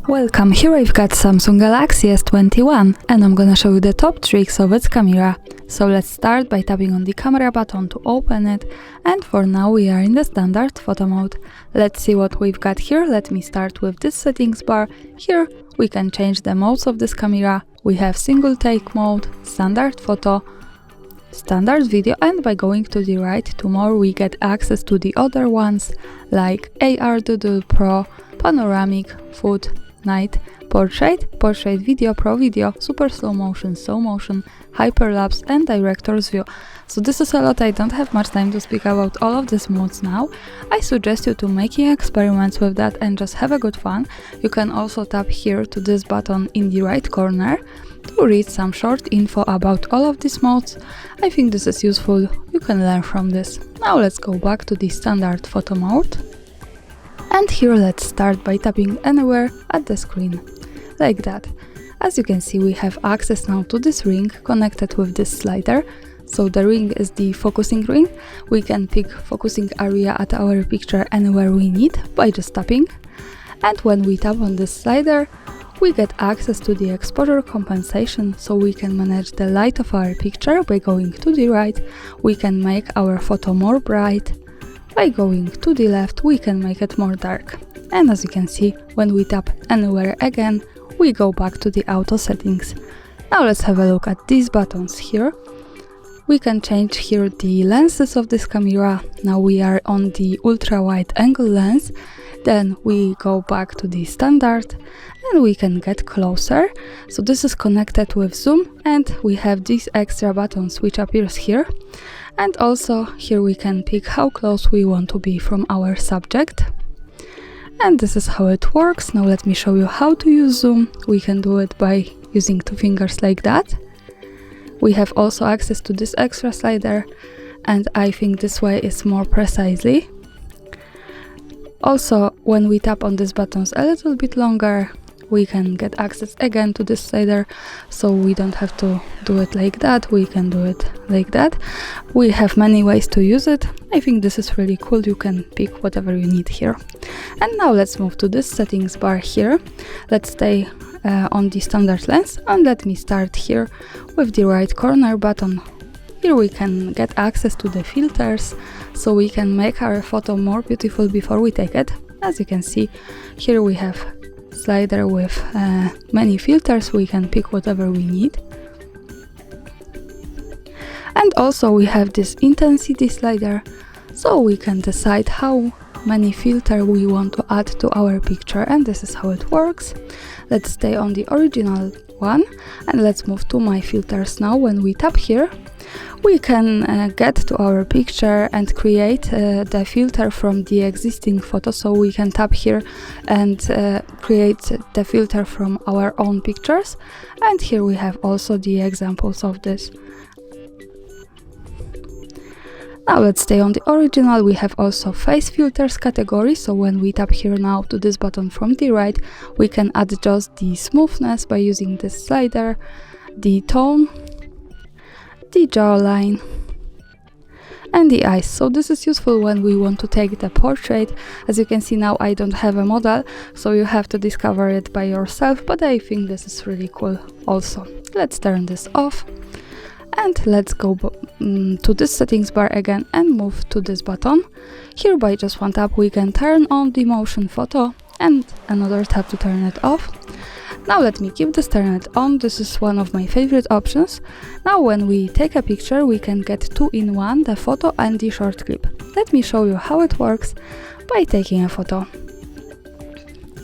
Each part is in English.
Welcome, here I've got Samsung Galaxy S21 and I'm gonna show you the top tricks of its camera. So let's start by tapping on the camera button to open it, and for now we are in the standard photo mode. Let's see what we've got here. Let me start with this settings bar. Here we can change the modes of this camera. We have single take mode, standard photo, standard video, and by going to the right to more we get access to the other ones like AR Doodle Pro, panoramic, food, night, portrait, portrait video, pro video, super slow motion, hyperlapse, and director's view. So this is a lot. I don't have much time to speak about all of these modes now. I suggest you to making experiments with that and just have a good fun. You can also tap here to this button in the right corner to read some short info about all of these modes. I think this is useful. You can learn from this. Now let's go back to the standard photo mode. And here let's start by tapping anywhere at the screen, like that. As you can see, we have access now to this ring connected with this slider. So the ring is the focusing ring. We can pick focusing area at our picture anywhere we need by just tapping. And when we tap on this slider, we get access to the exposure compensation, so we can manage the light of our picture by going to the right. We can make our photo more bright. By going to the left, we can make it more dark. And as you can see, when we tap anywhere again, we go back to the auto settings. Now let's have a look at these buttons here. We can change here the lenses of this camera. Now we are on the ultra wide angle lens. Then we go back to the standard and we can get closer. So this is connected with zoom, and we have these extra buttons which appears here. And also here we can pick how close we want to be from our subject. And this is how it works. Now let me show you how to use zoom. We can do it by using two fingers like that. We have also access to this extra slider, and I think this way is more precisely. Also, when we tap on these buttons a little bit longer, we can get access again to this slider, so we don't have to do it like that, we can do it like that. We have many ways to use it. I think this is really cool. You can pick whatever you need here. And now let's move to this settings bar here. Let's stay on the standard lens, and let me start here with the right corner button. Here we can get access to the filters, so we can make our photo more beautiful before we take it. As you can see, here we have slider with many filters. We can pick whatever we need. And also we have this intensity slider, so we can decide how many filters we want to add to our picture, and this is how it works. Let's stay on the original one and let's move to my filters now. When we tap here, we can get to our picture and create the filter from the existing photo. So we can tap here and create the filter from our own pictures. And here we have also the examples of this. Now let's stay on the original. We have also face filters category. So when we tap here now to this button from the right, we can adjust the smoothness by using this slider, the tone, the jawline, and the eyes. So this is useful when we want to take the portrait. As you can see now, I don't have a model, so you have to discover it by yourself, but I think this is really cool also. Let's turn this off and let's go to this settings bar again and move to this button. Here by just one tap we can turn on the motion photo and another tap to turn it off. Now let me keep this turn it on. This is one of my favorite options. Now when we take a picture, we can get two in one, the photo and the short clip. Let me show you how it works by taking a photo.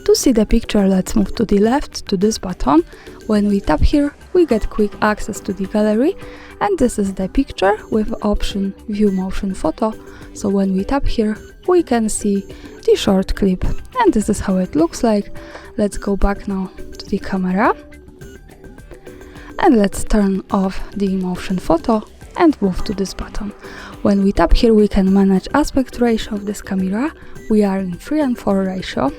To see the picture, let's move to the left to this button. When we tap here, we get quick access to the gallery, and this is the picture with option view motion photo. So when we tap here, we can see the short clip, and this is how it looks like. Let's go back now to the camera and let's turn off the motion photo and move to this button. When we tap here, we can manage aspect ratio of this camera. We are in 3:4 ratio.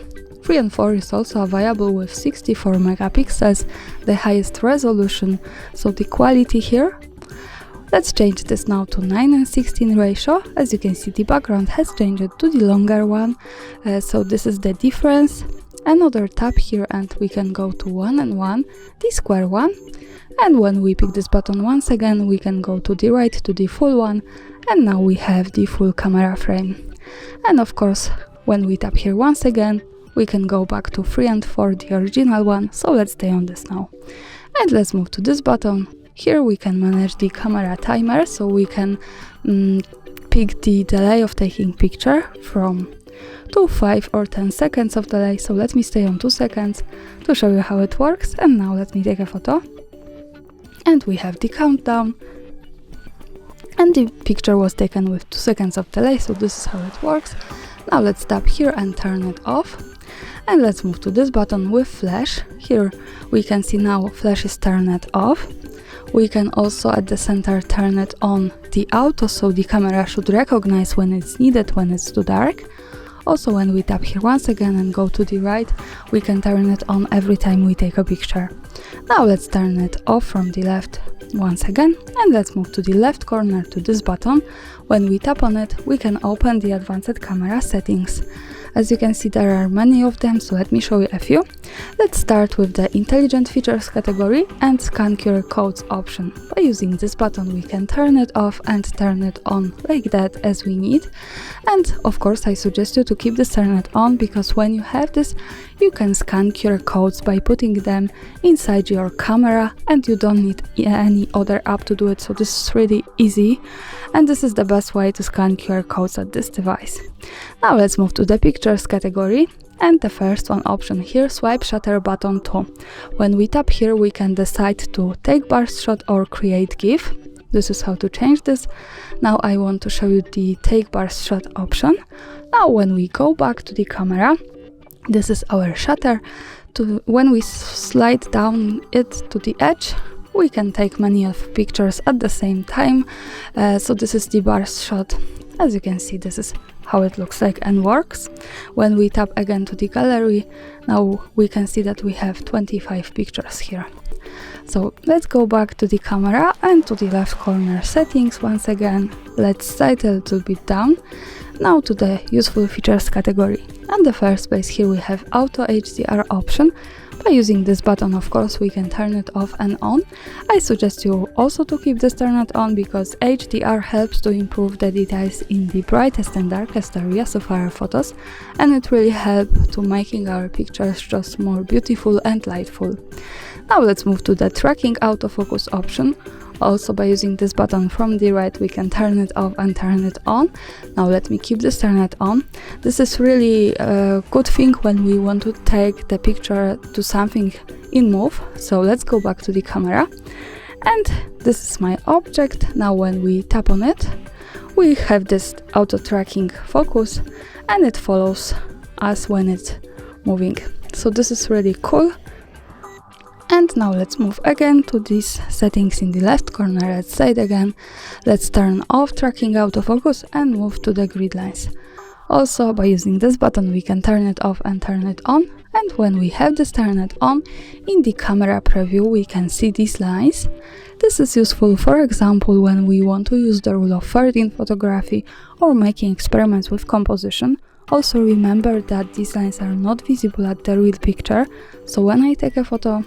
3:4 is also available with 64 megapixels, the highest resolution. So the quality here, Let's change this now to 9:16 ratio. As you can see, the background has changed to the longer one, so this is the difference. Another tab here and we can go to 1:1, the square one, and when we pick this button once again we can go to the right to the full one, and now we have the full camera frame. And of course when we tap here once again we can go back to 3 and 4, the original one, so let's stay on this now. And let's move to this button. Here we can manage the camera timer, so we can pick the delay of taking picture from 2, 5 or 10 seconds of delay. So let me stay on 2 seconds to show you how it works. And now let me take a photo. And we have the countdown. And the picture was taken with 2 seconds of delay, so this is how it works. Now let's tap here and turn it off. And let's move to this button with flash. Here we can see now flash is turned off. We can also at the center turn it on the auto, so the camera should recognize when it's needed, when it's too dark. Also when we tap here once again and go to the right, we can turn it on every time we take a picture. Now let's turn it off from the left once again, and let's move to the left corner to this button. When we tap on it, we can open the advanced camera settings. As you can see, there are many of them, so let me show you a few. Let's start with the intelligent features category and scan QR codes option. By using this button we can turn it off and turn it on like that as we need. And of course I suggest you to keep this turned on, because when you have this you can scan QR codes by putting them inside your camera and you don't need any other app to do it, so this is really easy and this is the best way to scan QR codes at this device. Now let's move to the pictures category, and the first one option here, swipe shutter button 2. When we tap here we can decide to take burst shot or create GIF. This is how to change this. Now I want to show you the take burst shot option. Now when we go back to the camera, this is our shutter. When we slide down it to the edge, we can take many of pictures at the same time. So this is the burst shot. As you can see, this is how it looks like and works. When we tap again to the gallery, now we can see that we have 25 pictures here. So let's go back to the camera and to the left corner settings once again. Let's slide a little bit down. Now to the useful features category. And the first place here we have auto HDR option. By using this button, of course, we can turn it off and on. I suggest you also to keep this turned on, because HDR helps to improve the details in the brightest and darkest areas of our photos, and it really helps to making our pictures just more beautiful and lightful. Now let's move to the tracking autofocus option. Also by using this button from the right we can turn it off and turn it on. Now let me keep this turned on. This is really a good thing when we want to take the picture to something in move. So let's go back to the camera. And this is my object. Now when we tap on it, we have this auto tracking focus and it follows us when it's moving. So this is really cool. And now let's move again to these settings in the left corner. Let's say it again. Let's turn off tracking autofocus and move to the grid lines. Also by using this button we can turn it off and turn it on. And when we have this turned on, in the camera preview we can see these lines. This is useful, for example, when we want to use the rule of thirds in photography or making experiments with composition. Also remember that these lines are not visible at the real picture, so when I take a photo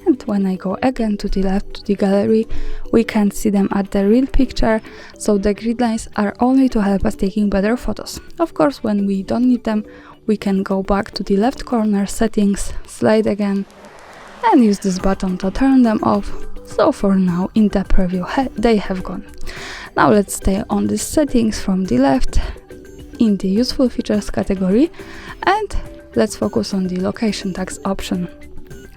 and when I go again to the left to the gallery, we can't see them at the real picture, so the grid lines are only to help us taking better photos. Of course, when we don't need them, we can go back to the left corner settings, slide again, and use this button to turn them off. So for now, in the preview, they have gone. Now let's stay on the settings from the left in the useful features category, and let's focus on the location tags option.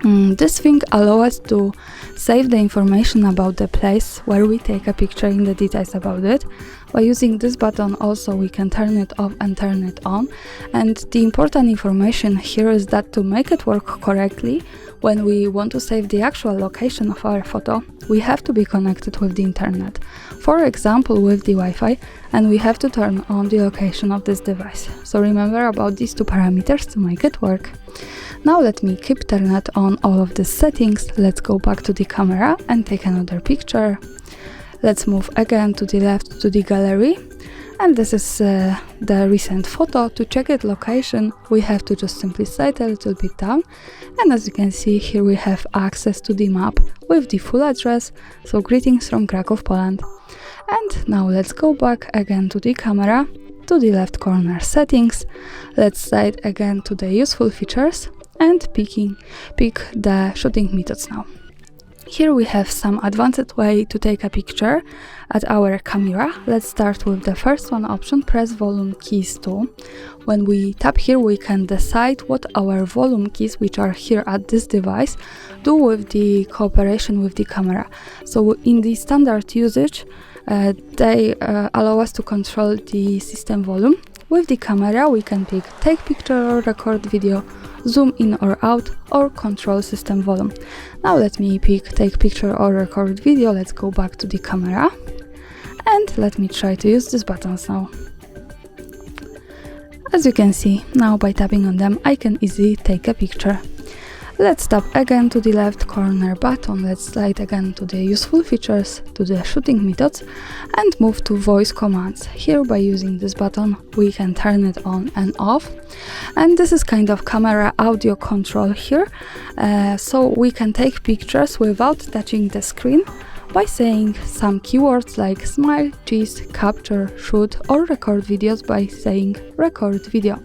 This thing allows us to save the information about the place where we take a picture in the details about it. By using this button also we can turn it off and turn it on, and the important information here is that to make it work correctly, when we want to save the actual location of our photo, we have to be connected with the internet, for example with the Wi-Fi, and we have to turn on the location of this device. So remember about these two parameters to make it work. Now let me keep turned on all of these settings. Let's go back to the camera and take another picture. Let's move again to the left to the gallery. And this is the recent photo. To check its location, we have to just simply slide a little bit down. And as you can see, here we have access to the map with the full address. So greetings from Kraków, Poland. And now let's go back again to the camera, to the left corner settings. Let's slide again to the useful features and pick the shooting methods now. Here we have some advanced way to take a picture at our camera. Let's start with the first one option, press volume keys 2. When we tap here, we can decide what our volume keys, which are here at this device, do with the cooperation with the camera. So in the standard usage, they allow us to control the system volume. With the camera, we can pick take picture or record video, zoom in or out, or control system volume. Now let me pick take picture or record video. Let's go back to the camera and let me try to use these buttons now. As you can see, now by tapping on them, I can easily take a picture. Let's tap again to the left corner button. Let's slide again to the useful features, to the shooting methods, and move to voice commands. Here, by using this button, we can turn it on and off. And this is kind of camera audio control here. So we can take pictures without touching the screen by saying some keywords like smile, cheese, capture, shoot, or record videos by saying record video.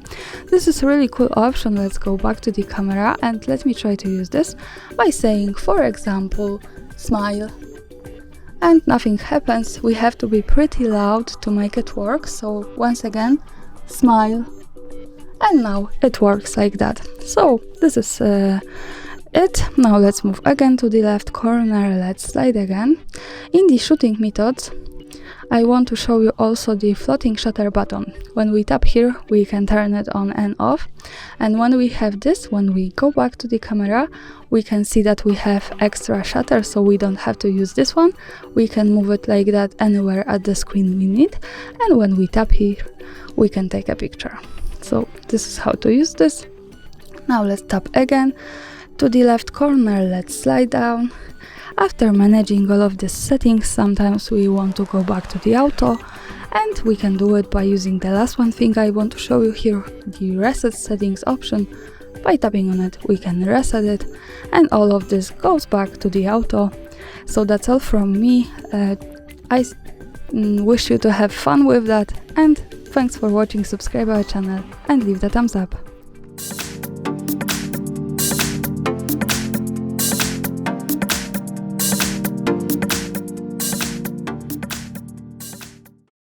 This is a really cool option. Let's go back to the camera and let me try to use this by saying, for example, smile. And nothing happens. We have to be pretty loud to make it work. So once again, smile. And now it works like that. So this is it. Now let's move again to the left corner. Let's slide again. In the shooting methods, I want to show you also the floating shutter button. When we tap here, we can turn it on and off. And when we have this, when we go back to the camera, we can see that we have extra shutter, so we don't have to use this one. We can move it like that anywhere at the screen we need. And when we tap here, we can take a picture. So this is how to use this. Now let's tap again to the left corner. Let's slide down. After managing all of these settings, sometimes we want to go back to the auto, and we can do it by using the last one thing I want to show you here, the reset settings option. By tapping on it, we can reset it, and all of this goes back to the auto. So that's all from me. I wish you to have fun with that, and thanks for watching. Subscribe our channel and leave the thumbs up.